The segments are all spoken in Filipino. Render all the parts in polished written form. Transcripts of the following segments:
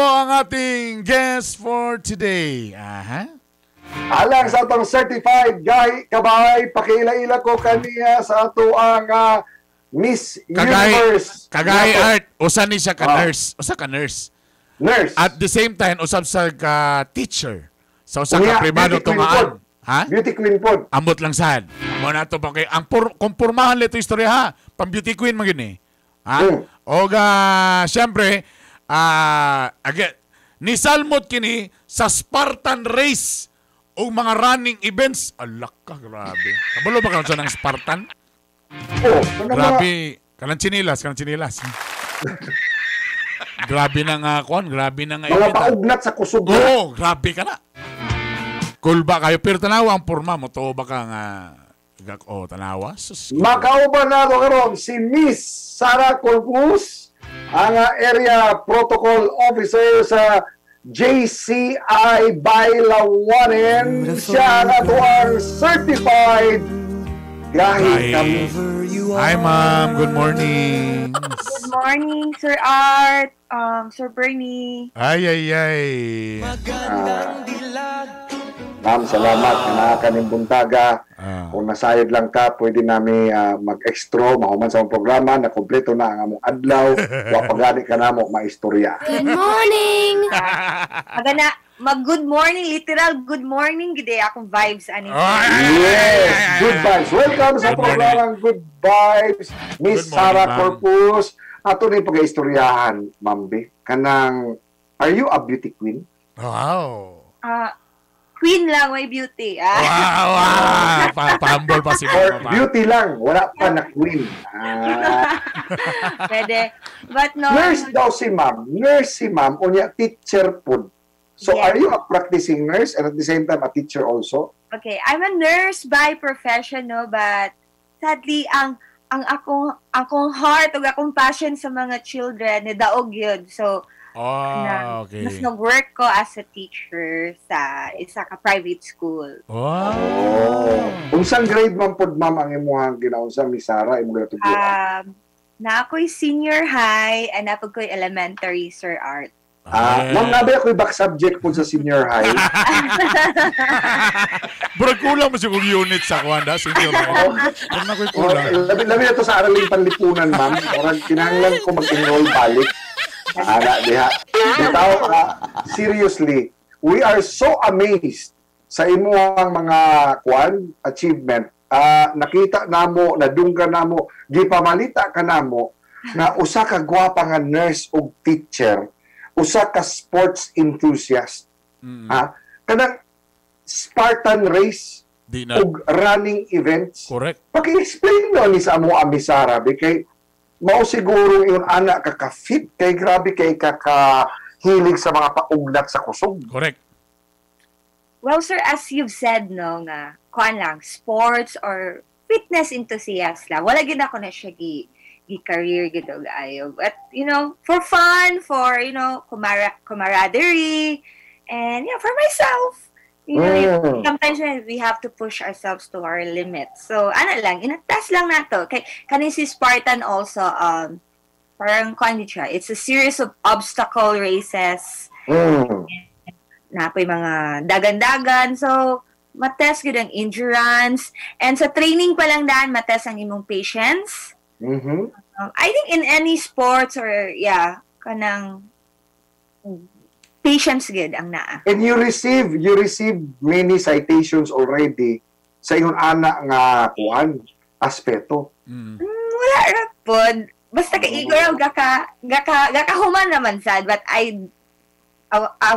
po ang ating guest for today? Alang sa atong certified guy, kabay, pakiila-ila ko kaniya sa ato ang Miss Universe. Kagay Art, usa ni siya ka-nurse. Usa ka-nurse. Nurse. At the same time, usab sa ka-teacher. Sa usa ka primado tungaan. Ha? Beauty queen po. Ambot lang sad. Mo na to pa kay ang kumpurmahan lito istorya ha. Pang beauty queen man gini. Ha? O syempre, again, ni salmot kini sa Spartan race o mga running events. Alak ka, grabe. Kabalo ba ka ng Spartan? Grabe. Kanang chinilas. Grabe na nga, grabe na nga. Mga paugnat sa kusog. Oo, grabe ka na. Cool ba kayo? Pero tanawa ang porma mo. To ba ka nga, tanawa? Makauban na ito karon si Miss Sarah Corpus, ang Area Protocol Officer sa JCI Bailawanen. Siya na ito ang certified gahi kami. Hi, ma'am. Good morning. Good morning, Sir Art, Sir Bernie. Ay. Ma'am, salamat na kanimbuntaga. Kung nasayod lang ka, pwede namin mag-extra, mahuman sa programa, na kompleto na ang among adlaw. Wapagani ka na mo, maistorya. Good morning! Mag-good morning, literal good morning. Gide akong vibes. Yes, good vibes. Welcome sa programang Good Vibes. Miss Sarah Corpus. Ato na yung pag-istoryahan, Ma'am B. Kanang, are you a beauty queen? Wow. Queen lang, may beauty. Wow. Pahambol pa si Or beauty lang, wala pa na queen. Pwede. But no. Nurse daw si Ma'am. Nurse si Ma'am, unya teacher po. So yes. Are you a practicing nurse and at the same time a teacher also? Okay, I'm a nurse by profession, no, but sadly, ang akong heart o akong passion sa mga children, daog yun. So, okay. mas nag-work ko as a teacher sa isa ka private school. Wow. Unsang grade man pod ma'am ang imong ginaunsa Miss Sarah imong gatubuan? Na ako'y senior high and napag ko'y elementary, Sir Art. Ma'am, nabi ako'y back subject po sa senior high. Bro, kulang mo siya kung unit sa kwanda, senior high. Huwag na ko'y kulang. Labi na ito sa araling panlipunan, ma'am. Orang kinahanglan ko mag-enroll balik. Diha. Bitaw, seriously, we are so amazed sa imong mga achievement. Nakita namo, nadungga namo, gipamalita ka namo na usa ka gwapa nga nurse ug teacher, usa ka sports enthusiast. Kanang Spartan race ug running events. Correct. Paki-explain no ni sa amo Amisara kay mao siguro yung anak kaka-fit kay grabe kay kaka-hilig sa mga paugnat sa kusog. Correct. Well, sir, as you've said, no, nga, kuan lang, sports or fitness enthusiast lang. Wala gid ako na siya career gid ayo. But, for fun, for, camaraderie, and, for myself. Sometimes we have to push ourselves to our limits. So, lang, inatas lang nato. Kay kanin si Spartan also, parang siya. It's a series of obstacle races. Napoy mga dagan-dagan. So, matest yun ang endurance. And sa training pa lang daan, matest ang imong patience. I think in any sports or, kanang patience good ang naa. And you receive many citations already sa inyong anak nga aspeto. Wala ra pod. Basta ka igor gakahuman naman sad, but I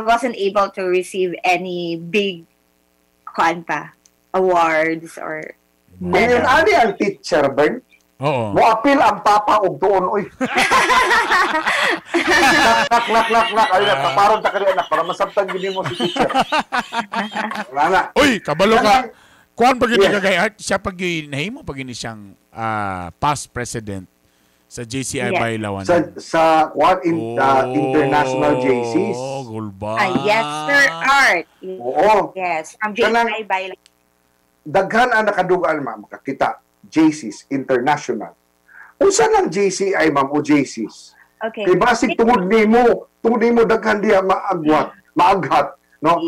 wasn't able to receive any big awards or medals. Ano ang teacher, Bern? Oo. Mo-appeal ang papa og doon, oy. Lak. Ay, kaparon ta kani anak para masabtan gini mo si teacher. Wala. Uy, kabalo ka. Kuan pag gagay siya pag nahimo pag siyang past president sa JCI Bailawan. Sa international JCs. Oh, gulba. Yes, Sir Art. Oo. Yes, from JCI Bailawan. Daghan ang nakadugaan, ma'am, kakita. JCs International. Unsa lang JCI, ma'am, o JCs? Okay. Kay basig tungod nimo daghan diha maaghat, no?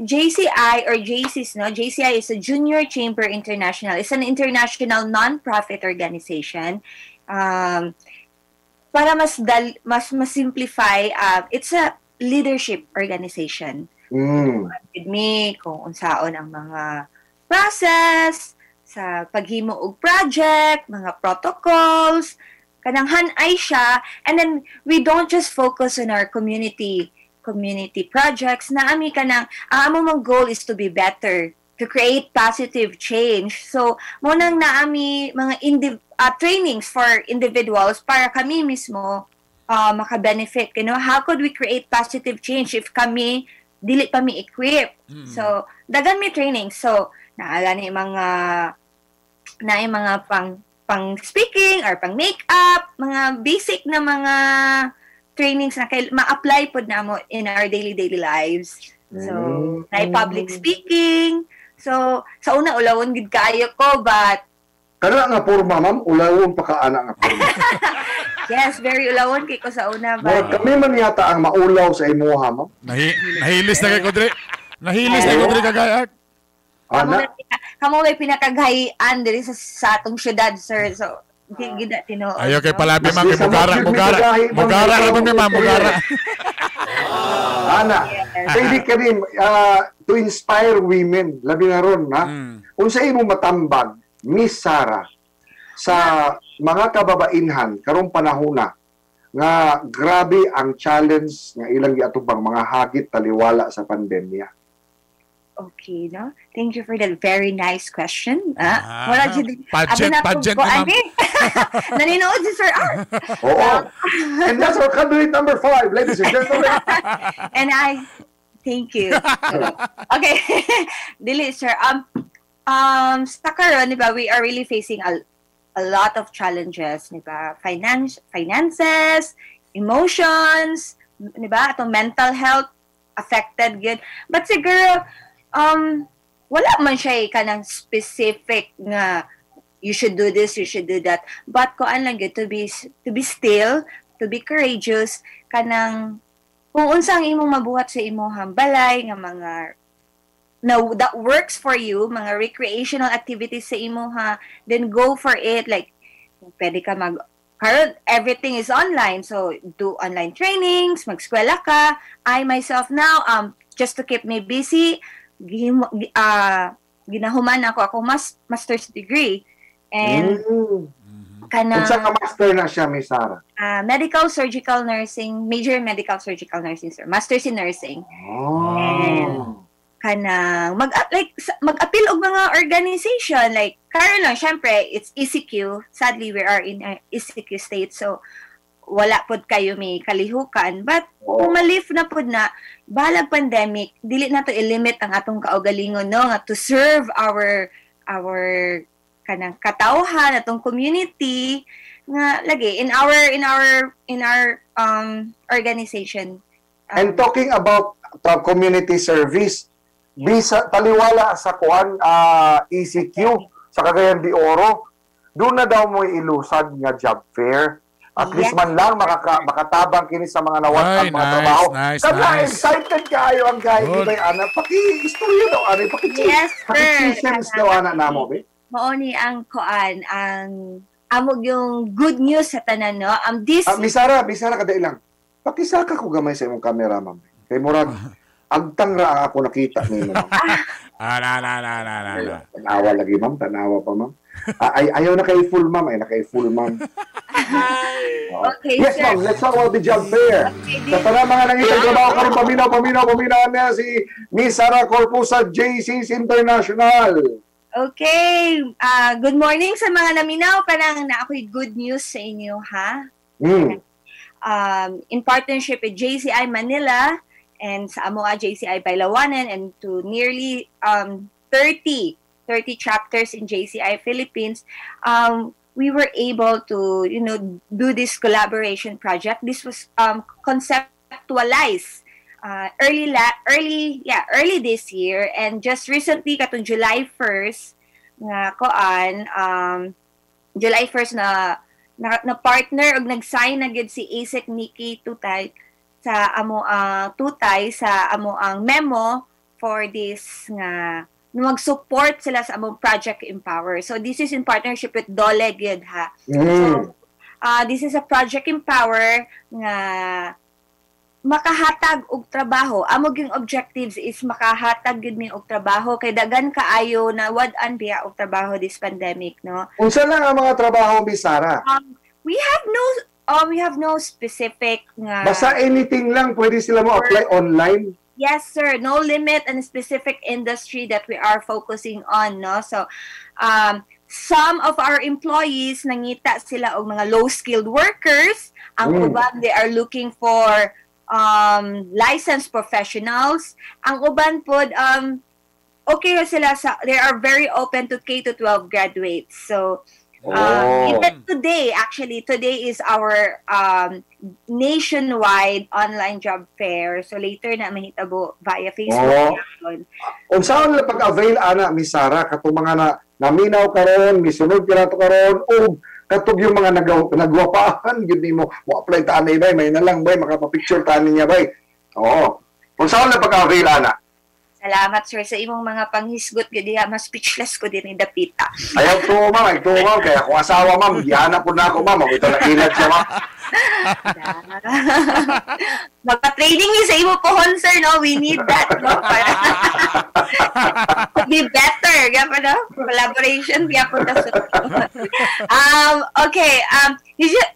JCI or JCs, no? JCI is a Junior Chamber International. It's an international non-profit organization. Para mas simplify, it's a leadership organization. With me kung unsaon ang mga process sa paghimo og project, mga protocols, kanang hanay siya, and then we don't just focus on our community projects. Naami kanang amo mong goal is to be better, to create positive change. So mo nang naami mga trainings for individuals para kami mismo maka-benefit. You know, how could we create positive change if kami dili pa mi equip? So dagan mi training. So naagani mga pang speaking or pang makeup, mga basic na mga trainings na ma-apply pod namo in our daily lives. So na public speaking. So sa una ulawon gid kaayo ko, but kana nga porma, ma'am, ulawon pa kaana nga porma. yes, very ulawon kay ko sa una ba. Kami man yata ang maulaw sa imuha, ma'am. Nahilis na kay Kodre. Nahilis na kay Kodre kagayat. Kamo may pinakaghayan diri sa atong syudad, sir. So gida tinuod. Ayo kay palabi man kay Mugara ra mo ma'am, Mugara. Ana, pwede ka rin to inspire women, labi na ron, ha? Unsa imo matambag, Miss Sarah, sa mga kababainhan karong panahona nga grabe ang challenge nga ilang giatubang mga hagit taliwala sa pandemya. Okay, no? Thank you for that very nice question. Wala dyan. Pageant naman. Naninood si Sir R. Oo. And that's our candidate number 5, ladies and gentlemen. And thank you. Okay. Dili, sir. Sa karon, di ba, we are really facing a lot of challenges, di ba? Finances, emotions, di ba? Atong mental health affected good. But siguro, wala man siya kanang specific nga you should do this, you should do that. But kuan lang gyud to be still, to be courageous, kanang kung unsang imong mabuhat sa imong balay nga mga that works for you, mga recreational activities sa imong then go for it. Like pwede ka karon everything is online, so do online trainings, mag-eskwela ka. I myself now just to keep me busy, ginahuman ako master's degree, and kanang unsa ka master na siya, Miss Sarah? Medical surgical nursing, major in medical surgical nursing, sir. Master's in nursing. And kanang mag-appeal og mga organization, like karon lang syempre it's ECQ. Sadly we are in a ECQ state, so wala pod kayo may kalihukan, but kung malif na pod na balag pandemic, dili na to i-limit ang atong kaugalingon, no, nga to serve our kanang katawhan, atong community nga lagi in our organization. And talking about community service, bisa taliwala sa ECQ sa Cagayan de Oro, doon na daw mo ilusad nga job fair. At least man lang makatabang kini sa mga nawat mga trabaho. Nice. Excited kayo ang guy ibay ana paki-istorya daw ani Yes, sir. daw ana namo be. Mao ni ang koan ang amog yung good news sa tanan, no. Miss Sarah kada ilang. Pakisaka ko gamay sa imong camera, ma'am. Kay murag agtang ra ako nakita nimo. Tanawa lagi, ma'am. Tanawa pa, ma'am. Ayaw na kay full, ma'am. Okay, yes, sir. ma'am. Let's talk about the job fair. Sa tanang mga nangitang trabaho karon paminaw na si Miss Sarah Corpusa, JCs International. Okay. Good morning sa mga naminaw. Parang na ako'y good news sa inyo, ha? In partnership with JCI Manila and sa Amoa JCI Bailawanan, and to nearly 30 chapters in JCI Philippines, we were able to, do this collaboration project. This was conceptualized early this year, and just recently katong July 1st July 1st na na partner og nag-sign na gid si ASEC Nikki Tutay sa amo Tutay sa amo ang memo for this nga mag-support sila sa among Project Empower. So this is in partnership with Dole gid ha. So this is a Project Empower nga makahatag og trabaho. Amo gyung objectives is makahatag gyud mi og trabaho kay dagan kaayo na wad-an biya og trabaho this pandemic, no? Unsa lang ang mga trabaho, Miss Sarah? We have no specific nga Basta anything lang pwede sila mo apply online. Yes, sir. No limit and specific industry that we are focusing on, no? So, some of our employees nangita sila og mga low-skilled workers. Ang uban, they are looking for licensed professionals. Ang uban pod okay sila sa they are very open to K-12 graduates. So even today is our nationwide online job fair. So later na mahitabo via Facebook. Unsaon lang pag-avail ana, Miss Sarah, katong mga naminaw karon, misunod kinato karon o katog yung mga nagwapahan gid nimo mo apply ta anay bay may na lang bay makapapicture ta niya bay. Oo. Unsaon lang pag-avail ana? Salamat, sir, sa imong mga panghisgot gid diha, mas speechless ko din ni dapita. Ayaw to, ma'am, kaya kung asawa, ma'am, gihanap po na ako, ma'am, ito na ilag siya, ma'am. Magpa-training ni sa imo pohon, sir, no? We need that, no? Para to be better, no? Collaboration, okay,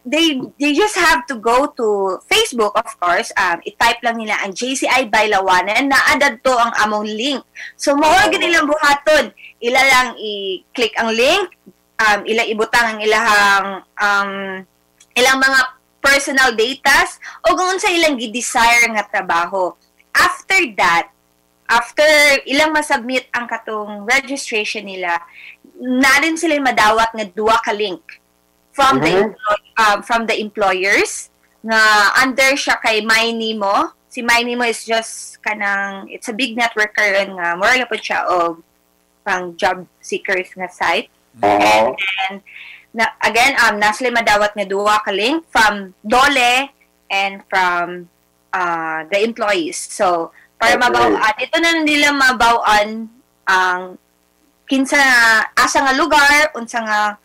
they just have to go to Facebook, of course. I-type lang nila ang JCI Bailawanan, na-add to ang among link. So, mawag nilang buhaton. Ila lang i-click ang link, ila ibutang ang ilang mga personal datas o kung sa ilang gi-desire nga trabaho. After that, after ilang masubmit ang katong registration nila, na rin sila madawat nga duwa ka link from the employers nga under siya kay MyNemo. Si MyNemo is just kanang, it's a big network karon nga more lang po siya o pang job seekers nga site. And then, again, nasli madawat nga duwa ka link from Dole and from the employees. So, para mabawaan, ito na nila mabawaan ang kinsa asa nga lugar, unsa nga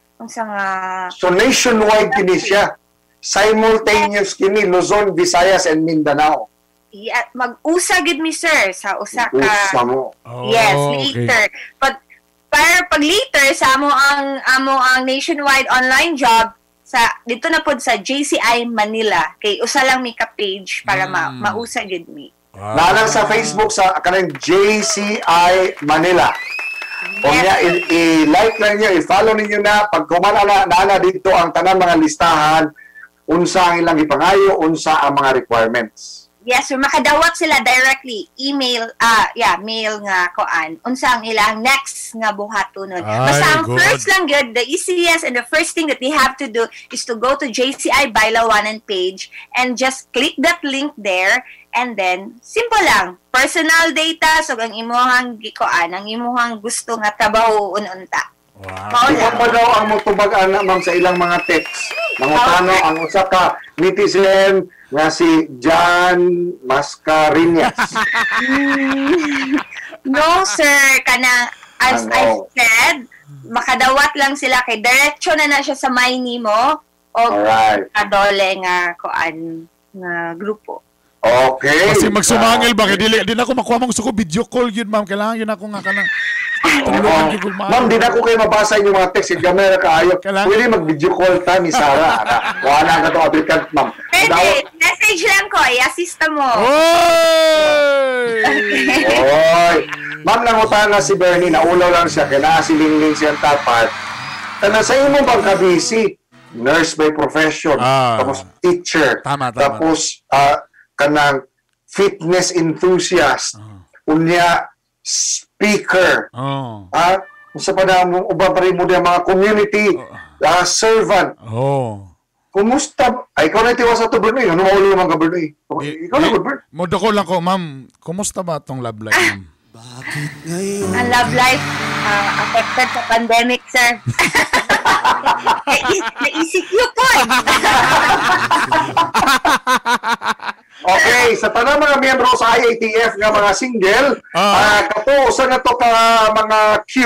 So, nationwide kini siya. Simultaneous kini Luzon, Visayas, and Mindanao. Yeah, mag-usa gid mi, sir, sa usa ka. Usa mo. Yes, later. But para pag later sa amo ang nationwide online job sa dito na pod sa JCI Manila kay usa lang mi ka page para mausa gid mi. Nalang sa Facebook sa kanang JCI Manila. O niya i-like lang niyo, i-follow niyo na pag kumana na dito ang tanan mga listahan unsa ang ilang ipangayo, unsa ang mga requirements. Yes, so makadawat sila directly, mail nga koan. Unsa ang ilang next nga buhatonon. Basta ang first lang good, the easiest and the first thing that they have to do is to go to JCI Bailawanan page and just click that link there and then simple lang, personal data so ang imuhang gikoan, ang imuhang gusto nga trabaho unta. Wow. Ikaw pa daw ang mutubag na ma'am sa ilang mga text. Mga tano ang usa ka netizen nga si John Mascareñas. No, sir. Kanang, as I said, makadawat lang sila kay diretso na siya sa MyNemo o kadole nga koan nga grupo. Okay. Kasi magsumangil ba? Kaya di na ako makuha mong gusto ko video call yun, ma'am. Kailangan yun ako nga ka ng ma'am, di na ko kayo mabasa yung mga text. Yung camera kaayo. Pwede mag-video call ta ni Sarah. Wala ka itong applicant, ma'am. Pwede. Message lang ko. I-assist mo. Oy! Oy! Ma'am, nangutan na si Bernie. Naulaw lang siya. Kaya nakasilingling siyang tapat. Kana sa imo bang kabisi? Nurse by profession. Tapos teacher. Tama. Tapos kanang fitness enthusiast. Unya speaker. Sa panahon uban pa rin mo din mga community servant. Kumusta? Ay, ikaw na itiwa sa ito, Bernie. Ano maulo naman ka, Bernie? Ikaw na, Bernie. Modo ko lang ko, ma'am. Kumusta ba itong love life, ma'am? Ang love life affected sa pandemic, sir. Na-ECQ po. Okay, sa tanang mga miyembro sa IATF nga mga single, kato usa na to ka mga Q,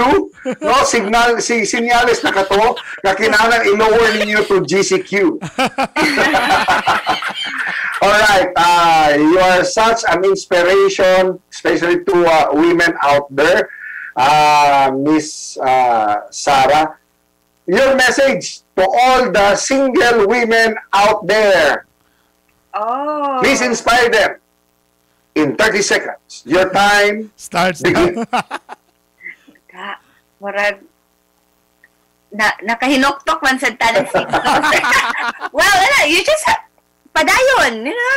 no, sinyales na kato nga kinahanglan i-lower ninyo to GCQ. Alright, you are such an inspiration, especially to women out there, Miss Sarah. Your message to all the single women out there. Oh. Please inspire them in 30 seconds. Your time Starts begin. Murag nakahinoktok man sa tanan. Well, you just padayon, you know,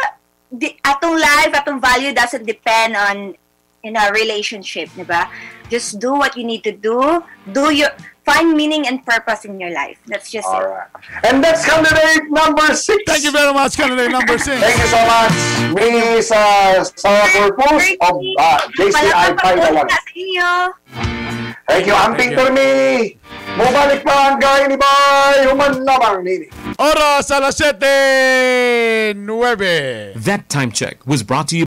atong life, atong value doesn't depend on relationship, di ba? Just do what you need to do. Find meaning and purpose in your life. That's just All it. right. And that's candidate number 6. Thank you very much, candidate number 6. Thank you so much, Miss Sarah Purpose of JCI Paidawan. Sa inyo. Thank you, Amping Turmi. Mubalik pa ang gaya ni Bay. Human lamang nini. Oras a las 7:09. That time check was brought to you